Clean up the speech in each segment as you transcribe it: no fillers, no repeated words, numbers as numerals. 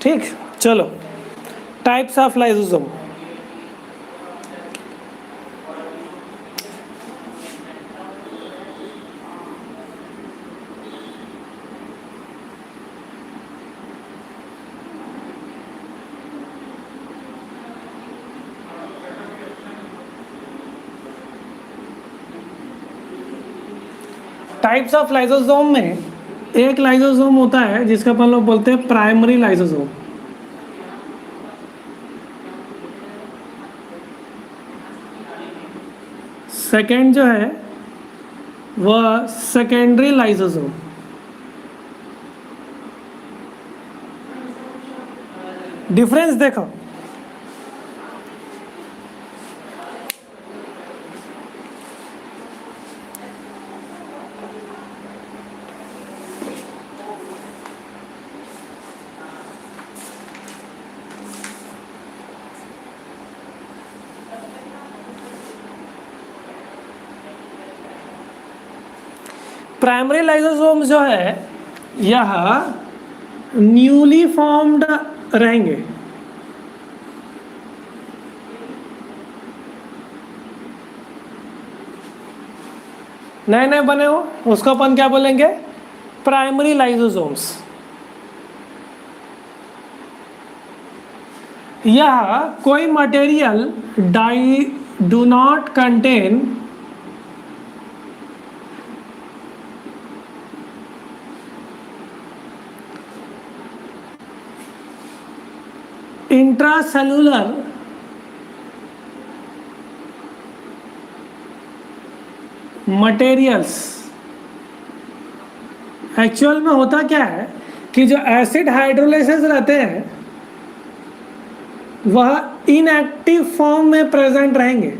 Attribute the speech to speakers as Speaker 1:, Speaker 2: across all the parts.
Speaker 1: ठीक, चलो types of lysosome. Types of lysosome में एक लाइसोसोम होता है जिसका अपन लोग बोलते हैं प्राइमरी लाइसोसोम। सेकेंड जो है वह सेकेंडरी लाइसोसोम। डिफरेंस देखो, प्राइमरी लाइसोसोम जो है यह न्यूली फॉर्म्ड रहेंगे। नए नए बने हो उसको अपन क्या बोलेंगे? Primary lysosomes. यह कोई material do not contain intracellular materials. Actual में होता क्या है कि जो एसिड हाइड्रोलाइसिस रहते हैं वह इनएक्टिव फॉर्म में प्रेजेंट रहेंगे।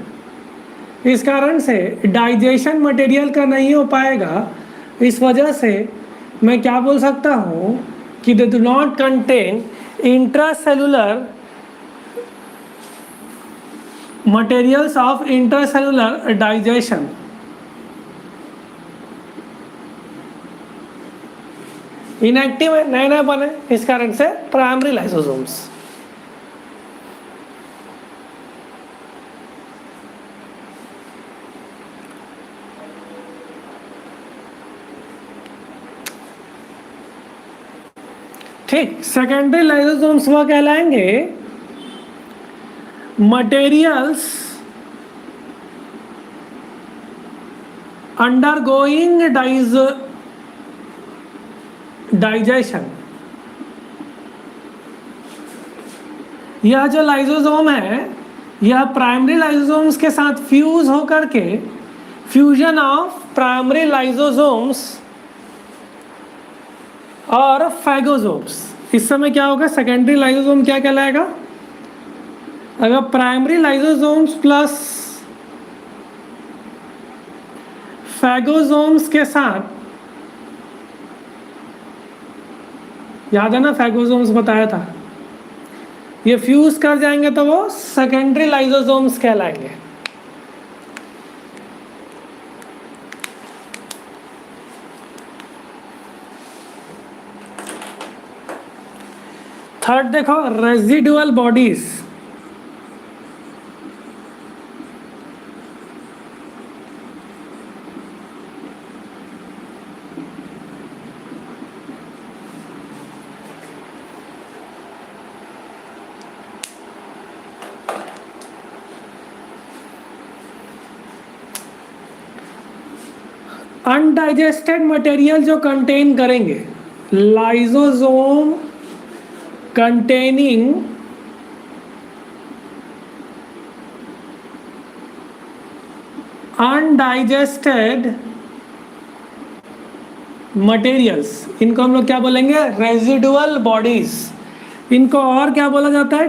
Speaker 1: इस कारण से डाइजेशन मटेरियल का नहीं हो पाएगा। इस वजह से मैं क्या बोल सकता हूँ कि they do not contain intracellular materials of intracellular digestion. Inactive है, नए नए बने, इस कारण से प्राइमरी लाइसोसोम्स। ठीक, सेकेंडरी लाइसोसोम्स वह कहलाएंगे मटेरियल्स अंडरगोइंग डाइजेशन। यह जो लाइसोसोम है यह प्राइमरी लाइसोसोम्स के साथ फ्यूज होकर के फ्यूजन ऑफ प्राइमरी लाइसोसोम्स और फैगोसोम्स। इस समय क्या होगा? सेकेंडरी लाइसोसोम क्या कहलाएगा? अगर प्राइमरी लाइसोसोम्स प्लस फैगोसोम्स के साथ, याद है ना फैगोसोम्स बताया था, ये फ्यूज कर जाएंगे तो वो सेकेंडरी लाइसोसोम्स कहलाएंगे। थर्ड देखो, रेजिडुअल बॉडीज। अनडाइजेस्टेड मटेरियल जो कंटेन करेंगे, लाइसोसोम containing undigested materials, इनको हम लोग क्या बोलेंगे? Residual bodies. इनको और क्या बोला जाता है?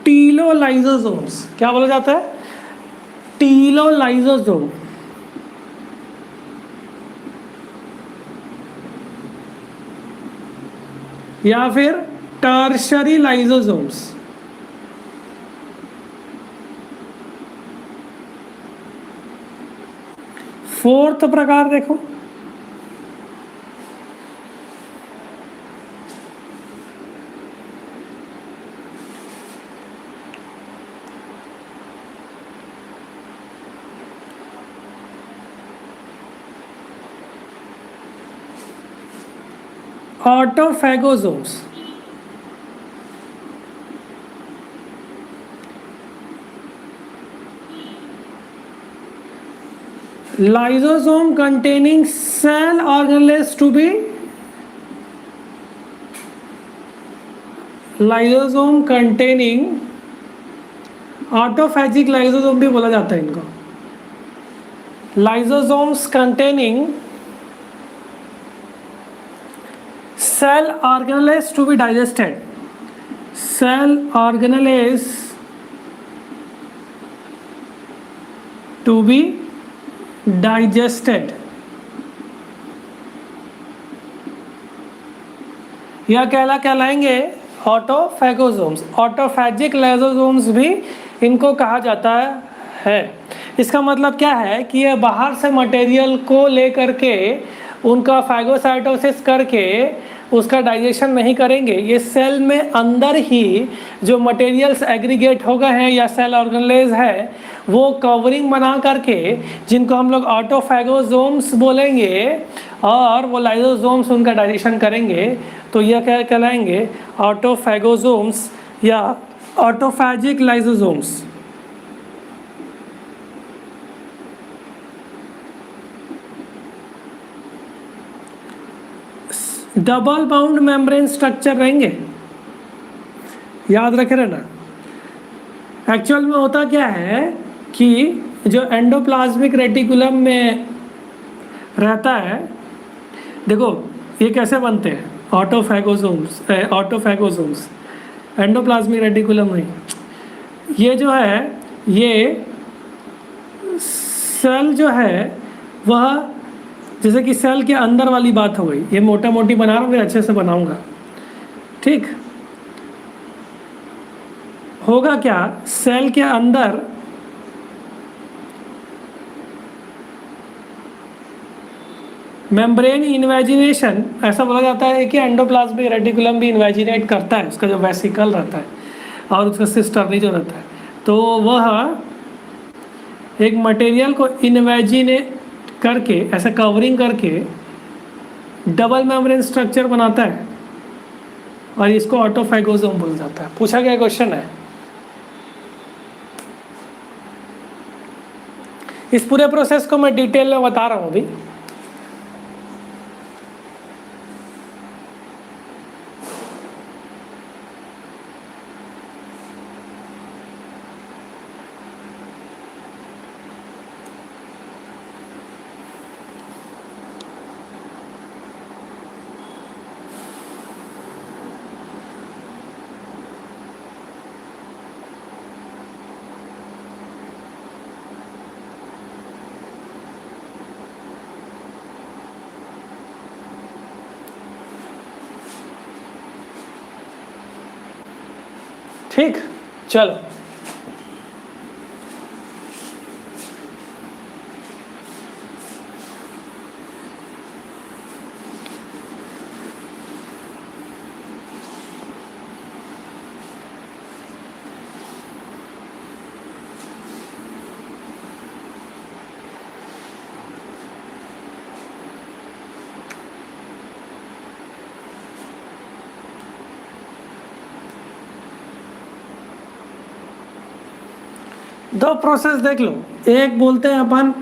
Speaker 1: टीलोलाइसोसोम्स। क्या बोला जाता है? टीलोलाइसोसोम। या फिर टर्शरी लाइसोसोम्स। फोर्थ प्रकार देखो, autophagosomes. Lysosome containing cell organelles to be lysosome containing autophagic lysosome भी बोला जाता है इनको। Lysosomes containing cell organelles to be digested, cell organelles to be digested, यह कहलाएंगे ऑटोफैगोसोम्स। ऑटोफैजिक लाइसोसोम्स भी इनको कहा जाता है। इसका मतलब क्या है कि ये बाहर से मटेरियल को लेकर के उनका फैगोसाइटोसिस करके उसका डाइजेशन नहीं करेंगे, ये सेल में अंदर ही जो मटेरियल्स एग्रीगेट हो गए हैं या सेल ऑर्गेनेल्स है वो कवरिंग बना करके, जिनको हम लोग ऑटोफैगोसोम्स बोलेंगे, और वो लाइसोसोम्स उनका डाइजेशन करेंगे। तो यह क्या कहलाएंगे? ऑटोफैगोसोम्स या autophagic lysosomes. Double bound membrane structure रहेंगे, याद रखे रहना। एक्चुअल में होता क्या है कि जो एंडोप्लाज्मिक रेटिकुलम में रहता है, देखो ये कैसे बनते हैं ऑटोफैगोसोम्स एंडोप्लाज्मिक रेटिकुलम नहीं, ये जो है ये सेल जो है वह, जैसे कि सेल के अंदर वाली बात हो गई, ये मोटा मोटी बना रहा हूँ, फिर अच्छे से बनाऊंगा, ठीक। होगा क्या, सेल के अंदर मेम्ब्रेन इन्वेजिनेशन, ऐसा बोला जाता है कि एंडोप्लाज्मिक रेटिकुलम भी इन्वेजिनेट करता है, उसका जो वेसिकल रहता है और उसका सिस्टर्नी जो रहता है, तो वह एक मटेरियल को इन्वेजिनेट करके, ऐसा कवरिंग करके डबल मेम्ब्रेन स्ट्रक्चर बनाता है और इसको ऑटोफैगोसोम बोला जाता है। पूछा गया क्वेश्चन है। इस पूरे प्रोसेस को मैं डिटेल में बता रहा हूँ अभी। ठीक, चलो दो प्रोसेस देख लो। एक बोलते हैं अपन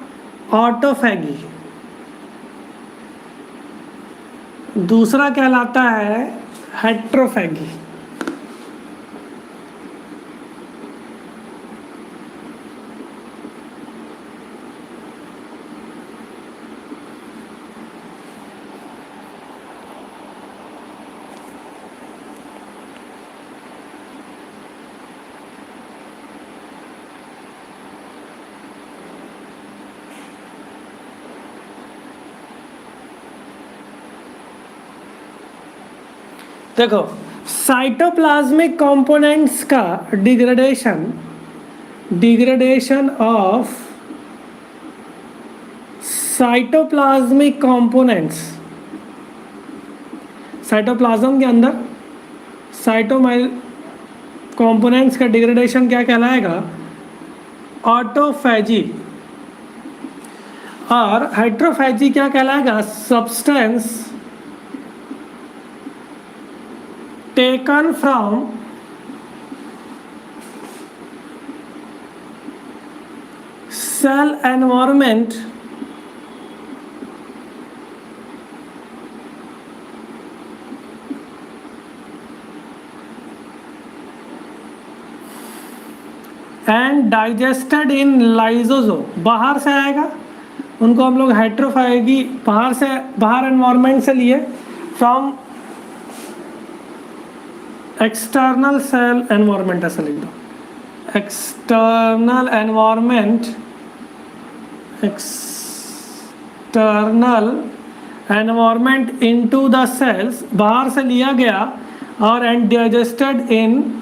Speaker 1: ऑटोफैगी, दूसरा कहलाता है हेट्रोफैगी। देखो, साइटोप्लाज्मिक कंपोनेंट्स का degradation of cytoplasmic components, cytoplasm के अंदर कंपोनेंट्स का डिग्रेडेशन क्या कहलाएगा? ऑटोफैजी। और हेट्रोफैजी क्या कहलाएगा? Substance taken from cell environment and digested in lysosome, बाहर से आएगा, उनको हम लोग हेट्रोफैगी बाहर एनवायरनमेंट से लिए, फ्रॉम एक्सटर्नल सेल एनवायरनमेंट, ऐसा लिख दो, external environment into the cells, बाहर से लिया गया और एंड डाइजेस्टेड इन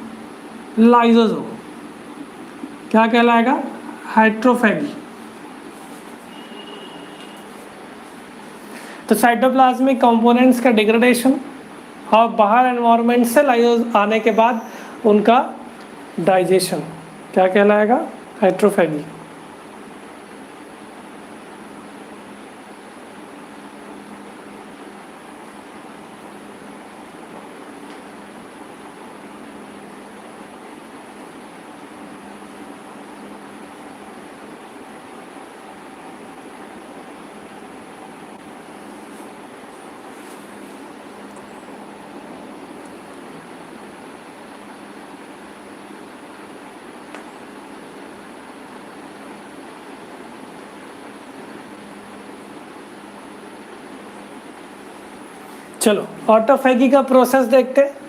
Speaker 1: लाइजोसोम, क्या कहलाएगा? हेट्रोफैगी। तो साइटोप्लाज्मिक कंपोनेंट्स का डिग्रेडेशन और बाहर एनवायरनमेंट से लाइजोस आने के बाद उनका डाइजेशन क्या कहलाएगा? हेट्रोफैगी। चलो ऑटोफैगी का प्रोसेस देखते हैं।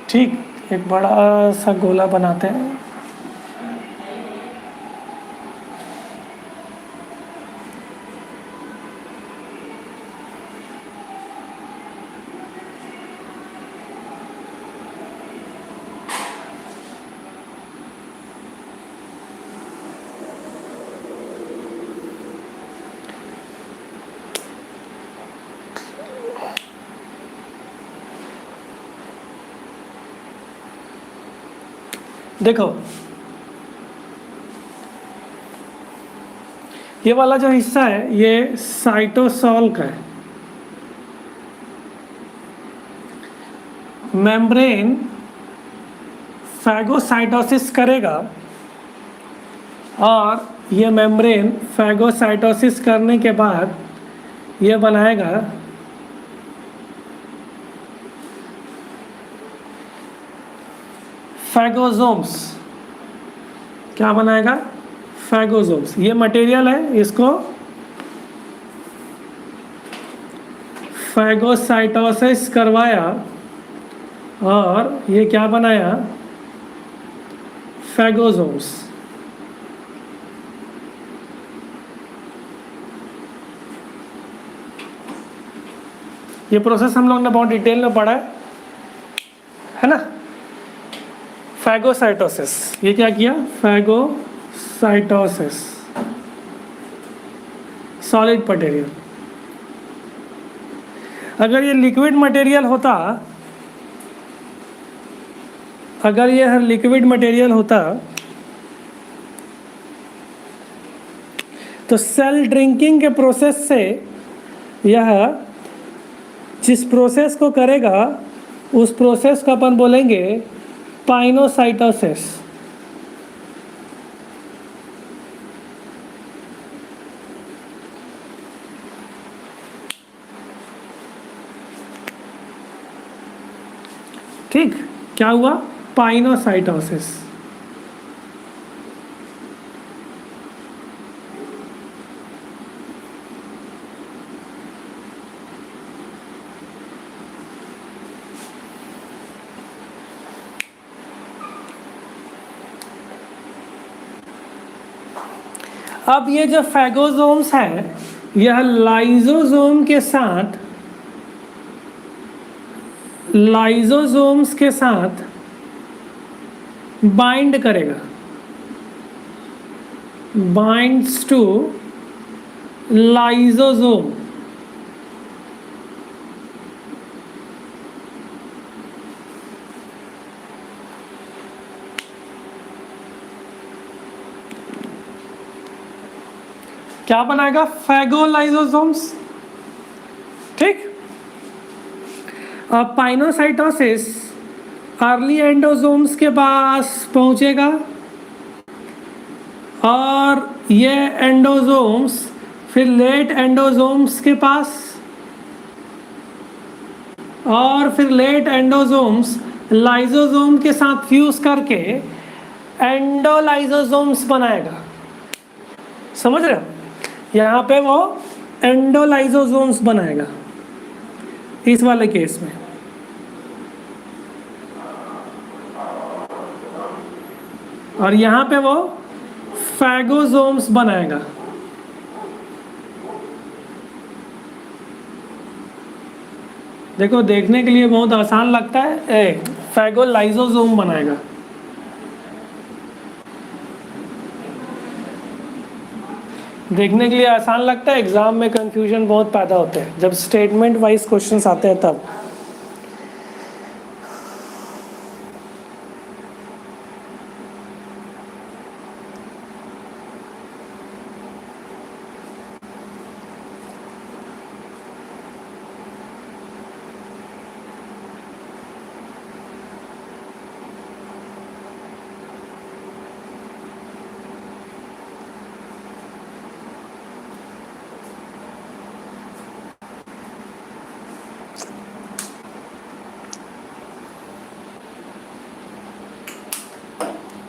Speaker 1: ठीक, एक बड़ा सा गोला बनाते हैं। देखो ये वाला जो हिस्सा है ये साइटोसोल का है। मेम्ब्रेन फैगोसाइटोसिस करेगा और ये मेम्ब्रेन फैगोसाइटोसिस करने के बाद ये बनाएगा फैगोसोम्स। क्या बनाएगा? फैगोसोम्स। ये मटेरियल है, इसको फैगोसाइटोसिस करवाया और ये क्या बनाया? फैगोसोम्स। ये प्रोसेस हम लोग ने बहुत डिटेल में पढ़ा है ना? फैगोसाइटोसिस, ये क्या किया? Phagocytosis, solid material. अगर ये लिक्विड मटेरियल होता, अगर ये लिक्विड मटेरियल होता तो सेल ड्रिंकिंग के प्रोसेस से यह जिस प्रोसेस को करेगा उस प्रोसेस को अपन बोलेंगे पाइनोसाइटोसिस। ठीक, क्या हुआ? पाइनोसाइटोसिस। अब ये जो फैगोसोम्स है यह लाइजोसोम्स के साथ बाइंड करेगा, बाइंड्स टू लाइसोसोम। क्या बनाएगा? फैगोलाइसोसोम्स। ठीक। अब पाइनोसाइटोसिस अर्ली एंडोसोम्स के पास पहुंचेगा और ये एंडोसोम्स फिर लेट एंडोसोम्स के पास, और फिर लेट एंडोसोम्स लाइसोसोम के साथ फ्यूज करके एंडोलाइसोसोम्स बनाएगा। समझ रहे हो? यहाँ पे वो एंडोलाइसोसोम्स बनाएगा इस वाले केस में। और यहाँ पे वो फैगोसोम्स बनाएगा। देखो देखने के लिए बहुत आसान लगता है, फैगोलाइसोसोम बनाएगा। देखने के लिए आसान लगता है, एग्जाम में कंफ्यूजन बहुत पैदा होते हैं जब स्टेटमेंट वाइज क्वेश्चंस आते हैं तब।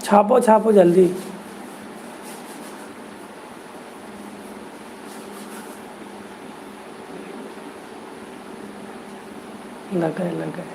Speaker 1: छापो छापो जल्दी। लगाए लगाए।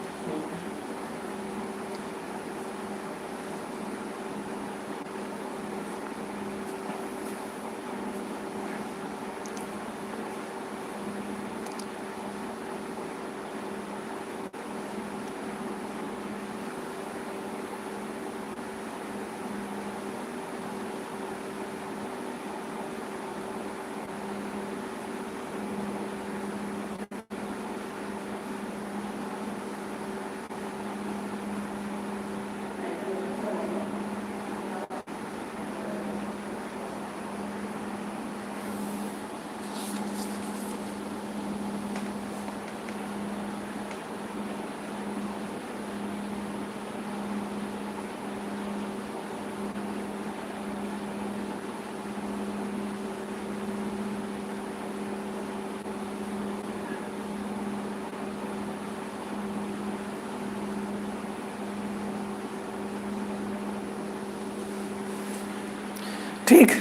Speaker 1: ठीक।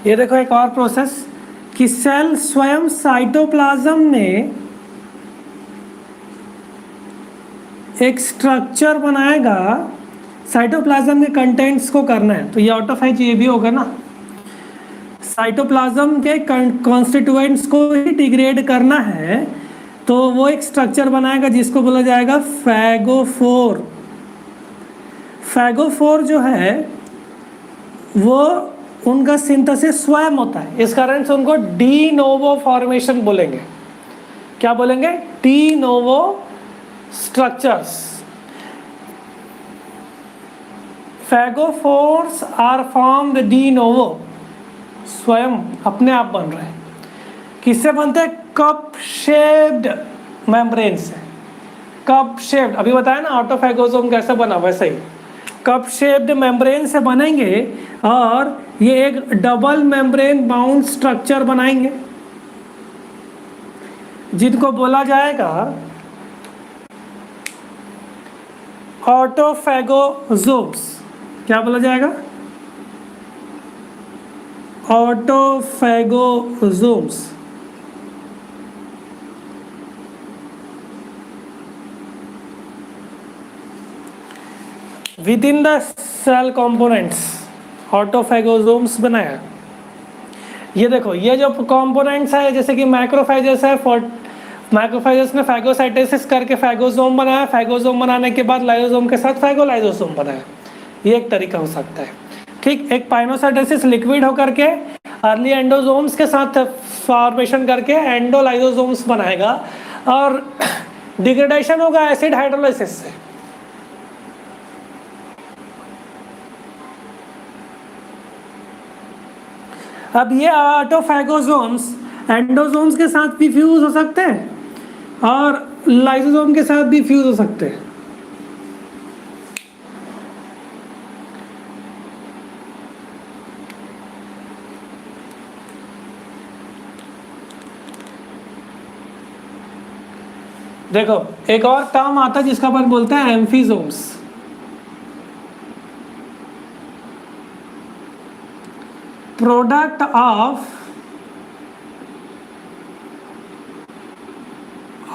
Speaker 1: ये देखो एक और प्रोसेस कि सेल स्वयं साइटोप्लाज्म में एक स्ट्रक्चर बनाएगा, साइटोप्लाज्म के कंटेंट्स को करना है। तो ये ऑटोफेज ये भी होगा ना, साइटोप्लाज्म के कॉन्स्टिट्यूएंट्स को ही डिग्रेड करना है, तो वो एक स्ट्रक्चर बनाएगा जिसको बोला जाएगा फैगोफोर। फैगोफोर जो है वो उनका सिंथेसिस स्वयं होता है, इस कारण से उनको डी नोवो फॉर्मेशन बोलेंगे। क्या बोलेंगे? De novo structures. Phagophores are formed de novo, स्वयं अपने आप बन रहे हैं। किससे बनते हैं? कप शेप्ड मेम्ब्रेन से। कप शेप्ड, अभी बताया ना ऑटोफैगोसोम कैसे बना, वैसे ही कप शेप्ड मेम्ब्रेन से बनेंगे और ये एक डबल मेम्ब्रेन बाउंड स्ट्रक्चर बनाएंगे जिनको बोला जाएगा ऑटोफैगोसोम्स। क्या बोला जाएगा? Autophagosomes. Within the cell components autophagosomes बनाया। ये देखो ये जो कंपोनेंट्स है, जैसे कि मैक्रोफेजेस है, मैक्रोफेजेस ने फैगोसाइटोसिस करके फैगोसोम बनाया, फैगोसोम बनाने के बाद लाइसोसोम के साथ फैगोलाइसोसोम बनाया। ये एक तरीका हो सकता है। ठीक, एक पाइनोसाइटोसिस लिक्विड होकर के अर्ली एंडोसोम्स के साथ फॉर्मेशन करके एंडोलाइसोसोम्स बनाएगा और डिग्रेडेशन होगा एसिड हाइड्रोलाइसिस से। अब ये ऑटोफैगोसोम्स एंडोसोम्स के साथ भी फ्यूज हो सकते हैं और लाइसोसोम के साथ भी फ्यूज हो सकते हैं। देखो एक और टर्म आता है जिसका अपन बोलते हैं amphisomes. Product of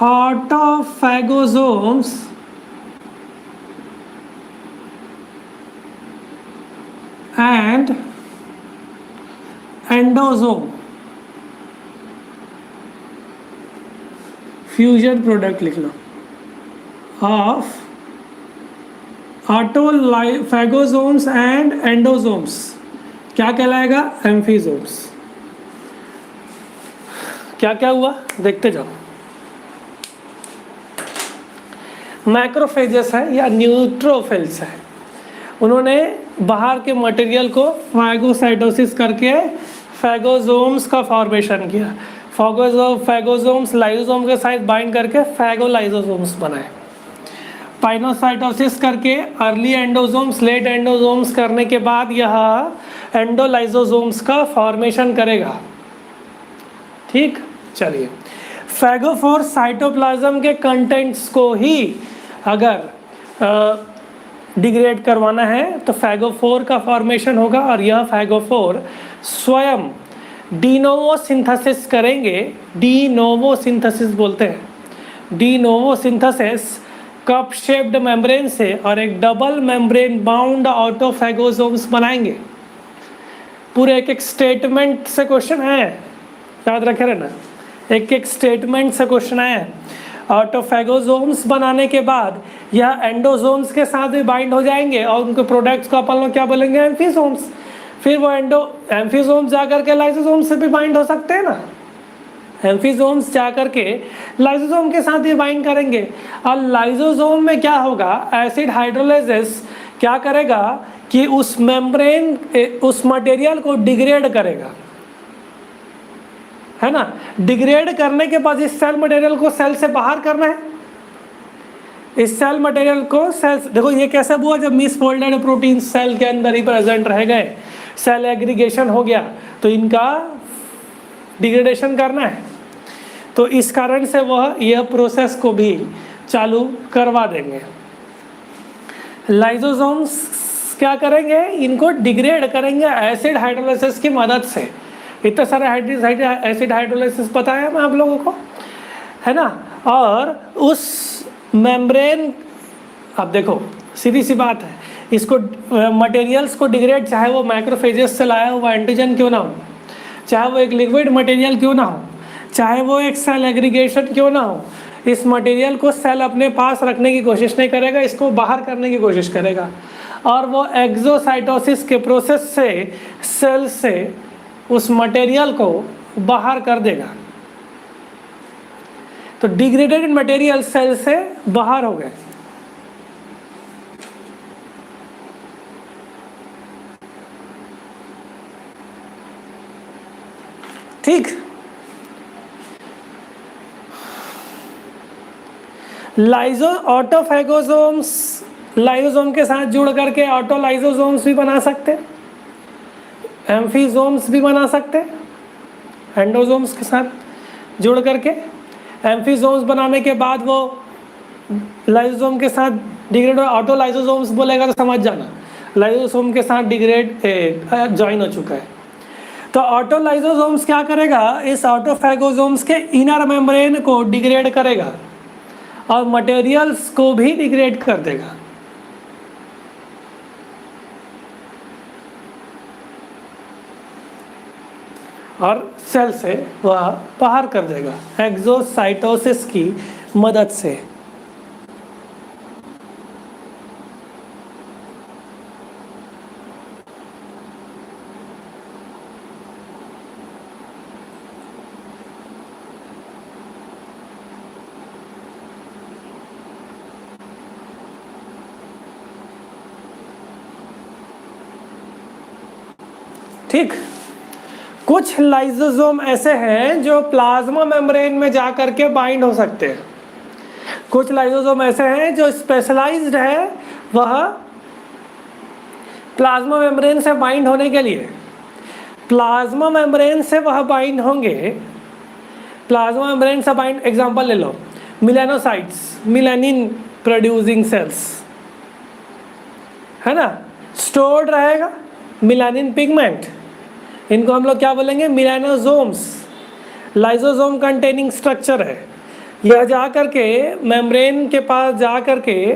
Speaker 1: autophagosomes and endosome fusion product लिख लो ऑफ ऑटोफैगोसोम्स एंड एंडोसोम्स क्या कहलाएगा? एम्फीसोम्स। क्या क्या हुआ देखते जाओ। मैक्रोफेजेस है या न्यूट्रोफिल्स है, उन्होंने बाहर के मटेरियल को फैगोसाइटोसिस करके फैगोसोम्स का फॉर्मेशन किया। फैगोसोम्स लाइसोसोम के साथ बाइंड करके फैगोलाइसोसोम्स बनाए। पाइनोसाइटोसिस करके अर्ली एंडोसोम्स लेट एंडोसोम्स करने के बाद यह एंडोलाइसोसोम्स का फॉर्मेशन करेगा। ठीक, चलिए फैगोफोर साइटोप्लाज्म के कंटेंट्स को ही अगर डिग्रेड करवाना है तो फैगोफोर का फॉर्मेशन होगा और यह फैगोफोर स्वयं डीनोवो सिंथेसिस करेंगे। डीनोवो सिंथेसिस बोलते हैं। डीनोवो सिंथेसिस कप शेप्ड मेम्ब्रेन से और एक डबल मेम्ब्रेन बाउंड ऑटोफैगोसोम्स बनाएंगे। पूरे एक एक स्टेटमेंट से क्वेश्चन है, याद रखे रहना। एक एक स्टेटमेंट से क्वेश्चन आया है। ऑटोफैगोसोम्स बनाने के बाद यह एंडोसोम्स के साथ भी बाइंड हो जाएंगे और उनके प्रोडक्ट्स को अपन लोग क्या बोलेंगे? एम्फीसोम्स। फिर वो एम्फीसोम्स जाकर के लाइसोसोम से भी बाइंड हो सकते हैं ना। एम्फीसोम्स जाकर के लाइसोसोम के साथ भी बाइंड करेंगे और लाइसोसोम में क्या होगा? एसिड हाइड्रोलाइसिस क्या करेगा कि उस मेम्ब्रेन उस मटेरियल को डिग्रेड करेगा, है ना। डिग्रेड करने के बाद इस सेल मटेरियल को सेल से बाहर करना है। इस सेल मटेरियल को सेल, देखो ये कैसे हुआ? जब मिसफोल्डेड प्रोटीन सेल के अंदर ही प्रेजेंट रह गए, सेल एग्रीगेशन हो गया, तो इनका डिग्रेडेशन करना है। तो इस कारण से वह यह प्रोसेस को भी चालू करवा देंगे। लाइसोसोम्स क्या करेंगे? इनको डिग्रेड करेंगे एसिड हाइड्रोलाइसिस की मदद से। इतना सारा एसिड हाइड्रोलाइसिस पता है मैं आप लोगों को, है ना। और उस मेम्ब्रेन, अब देखो सीधी सी बात है, इसको मटेरियल्स को डिग्रेड, चाहे वो मैक्रोफेजेस से लाया हुआ एंटीजन क्यों ना हो, चाहे वो एक लिक्विड मटेरियल क्यों ना हो, चाहे वो एक सेल एग्रीगेशन क्यों ना हो, इस मटेरियल को सेल अपने पास रखने की कोशिश नहीं करेगा, इसको बाहर करने की कोशिश करेगा। और वो एक्सोसाइटोसिस के प्रोसेस से सेल से उस मटेरियल को बाहर कर देगा। तो डिग्रेडेड मटेरियल सेल से बाहर हो गए। ठीक, ऑटोफैगोसोम्स लाइसोसोम के साथ जुड़ करके ऑटोलाइसोसोम्स भी बना सकते हैं, एम्फीसोम्स भी बना सकते हैं। एंडोसोम्स के साथ जुड़ करके एम्फीसोम्स बनाने के बाद वो लाइसोसोम के साथ डिग्रेड, ऑटोलाइसोसोम्स बोलेगा तो समझ जाना, लाइसोसोम के साथ डिग्रेड ज्वाइन हो चुका है। तो ऑटोलाइसोसोम्स क्या करेगा? इस ऑटोफैगोसोम्स के इनर मेम्ब्रेन को डिग्रेड करेगा और मटेरियल्स को भी डिग्रेड कर देगा। और सेल से वह बाहर कर देगा एक्सोसाइटोसिस की मदद से। ठीक, कुछ लाइसोसोम ऐसे हैं जो प्लाज्मा मेम्ब्रेन में जा करके बाइंड हो सकते हैं। कुछ लाइसोसोम ऐसे हैं जो स्पेशलाइज्ड है, वह प्लाज्मा मेम्ब्रेन से बाइंड होने के लिए प्लाज्मा मेम्ब्रेन से वह बाइंड होंगे। प्लाज्मा मेम्ब्रेन से बाइंड, एग्जांपल ले लो, मिलेनोसाइट्स, मिलेनिन प्रोड्यूसिंग सेल्स, है ना, स्टोर्ड रहेगा मिलानिन पिगमेंट, इनको हम लोग क्या बोलेंगे, मिलानोसोम्स। लाइसोसोम कंटेनिंग स्ट्रक्चर है, यह जा करके मेम्ब्रेन के पास जा करके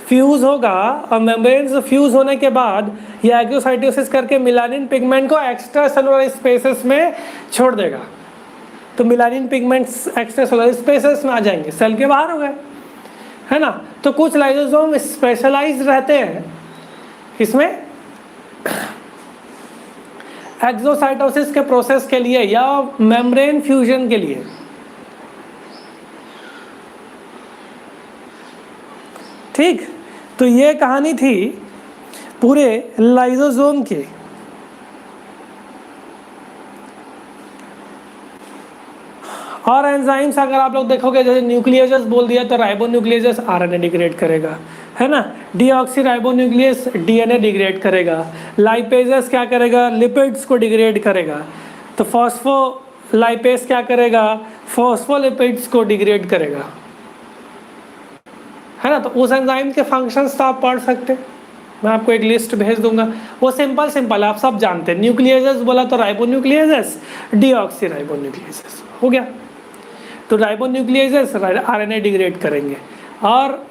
Speaker 1: फ्यूज होगा और मेम्ब्रेन से फ्यूज होने के बाद यह एक्सोसाइटोसिस करके मिलानिन पिगमेंट को एक्स्ट्रा सेलुलर स्पेसेस में छोड़ देगा। तो melanin pigments extra cellular spaces में आ जाएंगे, सेल के बाहर हो गए, है ना। तो कुछ लाइसोसोम स्पेशलाइज्ड रहते हैं इसमें एक्सोसाइटोसिस के प्रोसेस के लिए या मेम्ब्रेन फ्यूजन के लिए। ठीक, तो ये कहानी थी पूरे लाइसोसोम की। और एंजाइम्स अगर आप लोग देखोगे, जैसे न्यूक्लियोजेस बोल दिया तो राइबोन्यूक्लियोजेस आरएनए डिग्रेड करेगा, है ना। डीऑक्सीराइबोन्यूक्लियस डीएनए डिग्रेड करेगा। लाइपेजेस क्या करेगा, लिपिड्स को डिग्रेड करेगा। तो फॉस्फोलाइपेज क्या करेगा, फॉस्फोलिपिड्स को डिग्रेड करेगा, है ना। तो उस एंजाइम के फंक्शंस तो आप पढ़ सकते हैं, मैं आपको एक लिस्ट भेज दूंगा, वो सिंपल आप सब जानते हैं। न्यूक्लियोजेस बोला तो राइबोन्यूक्लियोजेस, डीऑक्सीराइबोन्यूक्लियोजेस हो गया। तो राइबोन्यूक्लियोजेस आरएनए डिग्रेड करेंगे और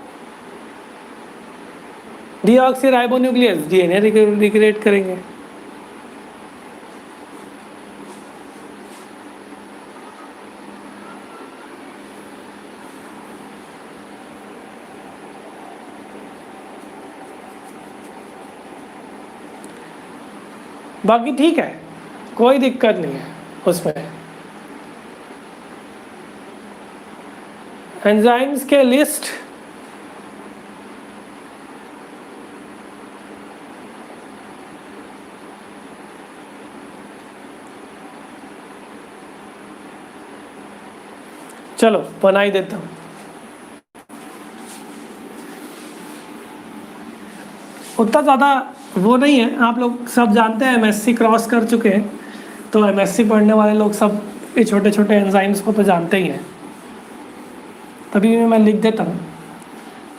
Speaker 1: डीऑक्सीराइबोन्यूक्लियस डीएनए डिग्रेड करेंगे। बाकी ठीक है, कोई दिक्कत नहीं है उसमें। एंजाइम्स के लिस्ट चलो बना ही देता हूँ। उतना ज़्यादा वो नहीं है, आप लोग सब जानते हैं, एमएससी क्रॉस कर चुके हैं, तो एमएससी पढ़ने वाले लोग सब ये छोटे छोटे एंजाइम्स को तो जानते ही हैं। तभी मैं लिख देता हूँ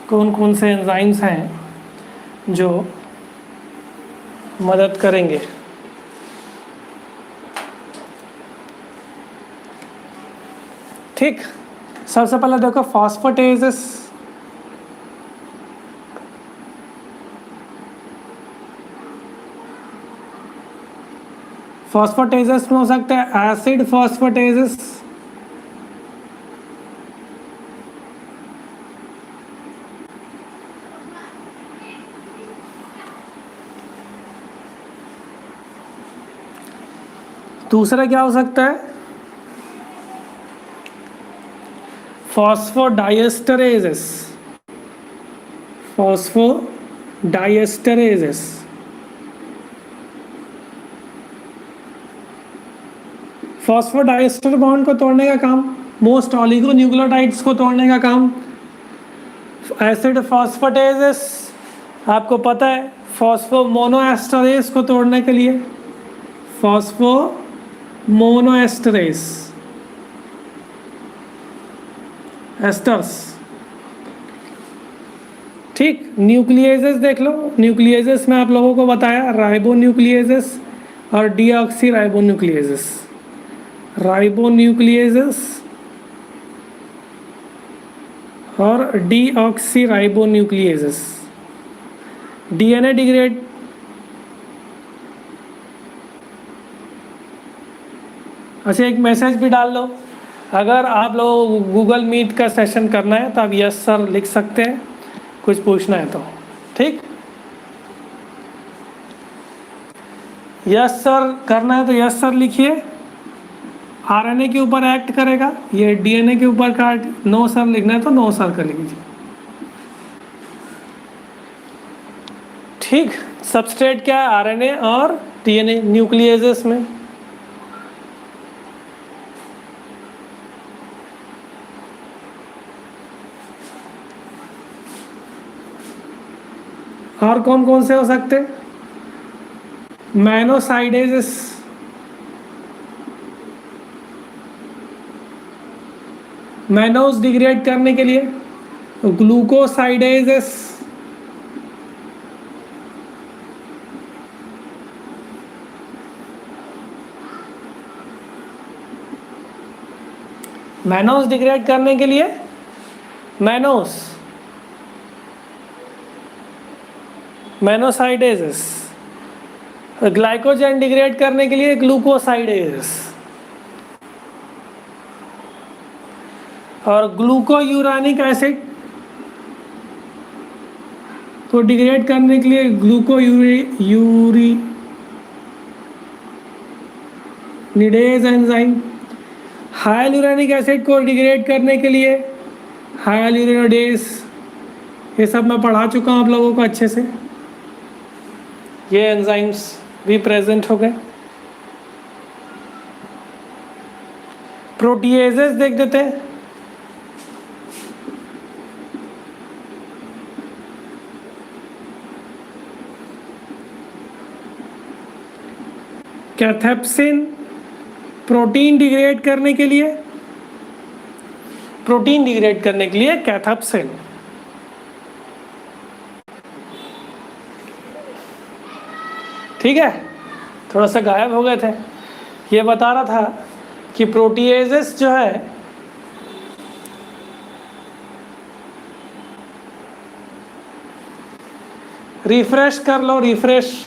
Speaker 1: कौन कौन से एंजाइम्स हैं जो मदद करेंगे। ठीक, सबसे पहले देखो फॉस्फेटेजेस। फॉस्फेटेजेस में हो सकता है एसिड फॉस्फेटेजेस, दूसरा क्या हो सकता है, फॉस्फोडाइएस्टरेजेस, फॉस्फोडाइएस्टरेजेस। फॉस्फोडाइएस्टर बॉन्ड को तोड़ने का काम, मोस्ट ऑलिगोन्यूक्लियोटाइड्स को तोड़ने का काम। एसिड फॉस्फेटेजेस आपको पता है, फॉस्फोमोनोएस्टरेज को तोड़ने के लिए, फॉस्फोमोनोएस्टरेज एस्टर्स। ठीक, न्यूक्लियेजेस देख लो, न्यूक्लियेजेस में आप लोगों को बताया राइबोन्यूक्लियेजेस और डीऑक्सीराइबोन्यूक्लियेजेस। राइबोन्यूक्लियेजेस और डीऑक्सीराइबोन्यूक्लियेजेस। डीएनए डिग्रेड अच्छा, एक मैसेज भी डाल लो, अगर आप लोग गूगल मीट का सेशन करना है तो आप यस सर लिख सकते हैं, कुछ पूछना है तो। ठीक, यस सर करना है तो यस सर लिखिए। आरएनए के ऊपर एक्ट करेगा, ये डीएनए के ऊपर का नो सर लिखना है तो नो सर कर लीजिए। ठीक, सबस्ट्रेट क्या है? आरएनए और डीएनए न्यूक्लियेजेस में। और कौन कौन से हो सकते? मैनोसाइडेजेस, मैनोस डिग्रेड करने के लिए ग्लूकोसाइडेजेस, मैनोस डिग्रेड करने के लिए मैनोस, मैनोसाइडेजेस, ग्लाइकोजन डिग्रेड करने के लिए ग्लूकोसाइडेजेस, और ग्लूकोयूरानिक एसिड को डिग्रेड करने के लिए ग्लूकोयूरिनिडेज एंजाइम, हाइलुरोनिक एसिड को डिग्रेड करने के लिए हाइलुरोनिडेज। ये सब मैं पढ़ा चुका हूँ आप लोगों को अच्छे से, ये एंजाइम्स भी प्रेजेंट हो गए। प्रोटीएजेस देख देते हैं। कैथेप्सिन प्रोटीन डिग्रेड करने के लिए, प्रोटीन डिग्रेड करने के लिए कैथेप्सिन। ठीक है, थोड़ा सा गायब हो गए थे। ये बता रहा था कि प्रोटीएजेस जो है रिफ्रेश कर लो, रिफ्रेश,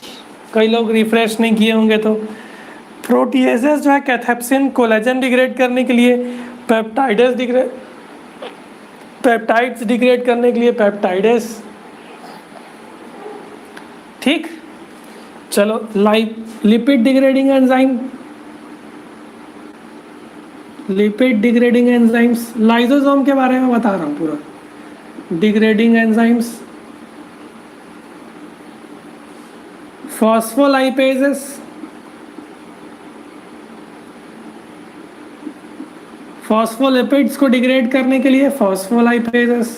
Speaker 1: कई लोग रिफ्रेश नहीं किए होंगे तो। प्रोटीएजेस जो है कैथेप्सिन कोलेजन डिग्रेड करने के लिए, पेप्टाइड्स डिग्रेड करने के लिए पेप्टाइडेस। ठीक, चलो lipid degrading enzyme, lipid degrading enzymes, lysosome के बारे में बता रहा हूँ पूरा। डिग्रेडिंग एंजाइम्स, फॉस्फोलाइपेजेस, फॉस्फोलिपिड्स को डिग्रेड करने के लिए फॉस्फोलाइपेजेस,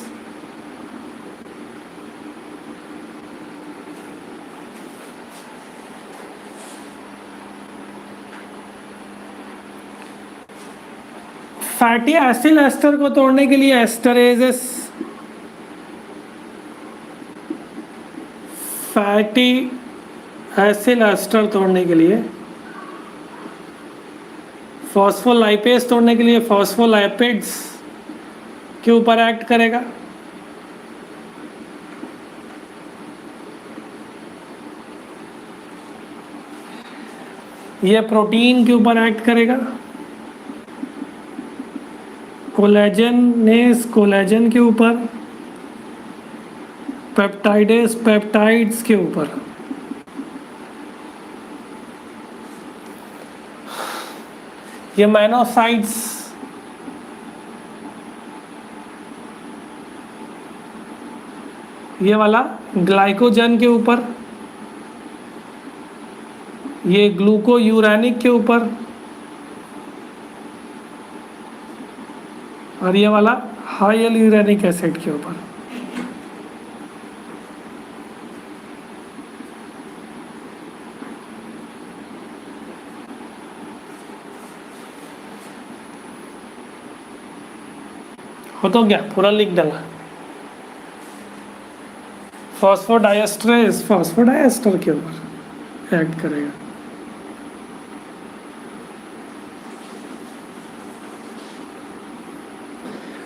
Speaker 1: फैटी एसिड एस्टर को तोड़ने के लिए एस्टरेजेस, फैटी एसिड एस्टर तोड़ने के लिए, फॉस्फोलाइपेज तोड़ने के लिए फॉस्फोलाइपिड्स के ऊपर एक्ट करेगा। यह प्रोटीन के ऊपर एक्ट करेगा। कोलेजनेस कोलेजन के ऊपर, पेप्टाइडेस पेप्टाइड्स के ऊपर। ये मैनोसाइट्स, ये वाला ग्लाइकोजन के ऊपर, ये ग्लूकोयूरानिक के ऊपर, और ये वाला हाइलुरोनिक एसिड के ऊपर। हो तो क्या, पूरा लिख डाला। फॉस्फोडाइएस्टरेज फॉस्फोडाइएस्टर के ऊपर एक्ट करेगा।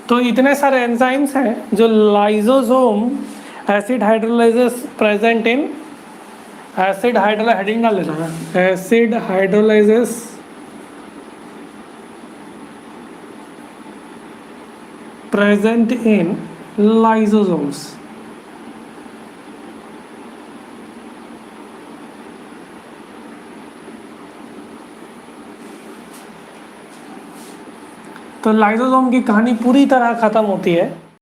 Speaker 1: तो इतने सारे एंजाइम्स हैं जो lysosome acid hydrolases present in acid hydrolase heading डाल लेना है, acid hydrolases present in lysosomes. तो लाइसोसोम की कहानी पूरी तरह खत्म होती है